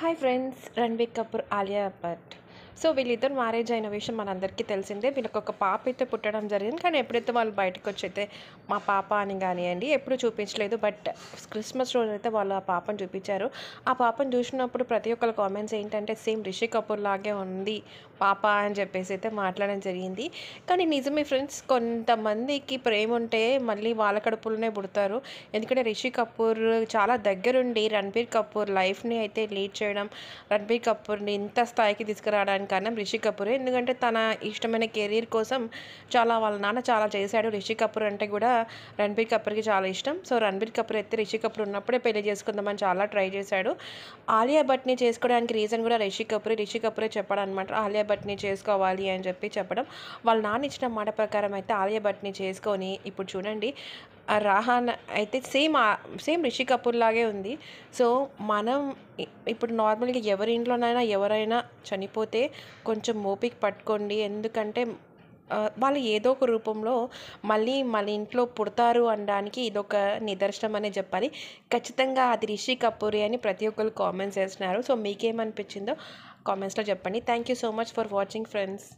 Hi friends, Ranbir Kapoor, Alia Bhatt. So వీళ్ళిద్దరు marriage అయిన విషయం మనందరికీ తెలిసిందే. వీళ్ళకి ఒక పాప అయితే పుట్టడం జరిగింది. కానీ ఎప్పుడైతే వాళ్ళు బయటకు వచ్చి అయితే మా పాప అని కానివ్వండి ఎప్పుడూ చూపించలేదు. బట్ క్రిస్మస్ రోజు అయితే వాళ్ళు ఆ పాపను చూపించారు. ఆ పాపను చూసినప్పుడు ప్రతి ఒక్కరి కామెంట్స్ ఏంటంటే సేమ్ రిషి కపూర్ లాగే ఉంది పాప అని చెప్పేసి అయితే మాట్లాడడం జరిగింది. కానీ నిజమే ఫ్రెండ్స్, కొంతమందికి ప్రేమ ఉంటే మళ్ళీ వాళ్ళ కడుపులోనే పుడతారు. ఎందుకంటే రిషి కపూర్ చాలా దగ్గరుండి రణబీర్ కపూర్ లైఫ్ని అయితే లీడ్ చేయడం, రణబీర్ కపూర్ని ఇంత స్థాయికి తీసుకురావడానికి కారణం రిషి కపూరే. ఎందుకంటే తన ఇష్టమైన కెరీర్ కోసం వాళ్ళ నాన్న చాలా చేశాడు. రిషి కపూర్ అంటే కూడా రణబీర్ కపూర్కి చాలా ఇష్టం. సో రణబీర్ కపూర్ అయితే రిషి కపూర్ ఉన్నప్పుడే పెళ్లి చేసుకుందామని చాలా ట్రై చేశాడు. ఆలియా భట్ని చేసుకోవడానికి రీజన్ కూడా రిషి కపూరే చెప్పాడు అనమాట. ఆలియా భట్ని చేసుకోవాలి అని చెప్పడం, వాళ్ళ నాన్న ఇచ్చిన మాట ప్రకారం అయితే ఆలియా భట్ని చేసుకొని ఇప్పుడు చూడండి రాహాన్ అయితే సేమ్ రిషి కపూర్ లాగే ఉంది. సో మనం ఇప్పుడు నార్మల్గా ఎవరి ఇంట్లోనైనా ఎవరైనా చనిపోతే కొంచెం ఓపిక పట్టుకోండి. ఎందుకంటే వాళ్ళు ఏదో ఒక రూపంలో మళ్ళీ మన ఇంట్లో పుడతారు అనడానికి ఇదొక నిదర్శనం అనే చెప్పాలి. ఖచ్చితంగా అది రిషి కపూరే అని ప్రతి ఒక్కరు కామెంట్స్ చేస్తున్నారు. సో మీకేమనిపించిందో కామెంట్స్లో చెప్పండి. Thank you so much for watching friends.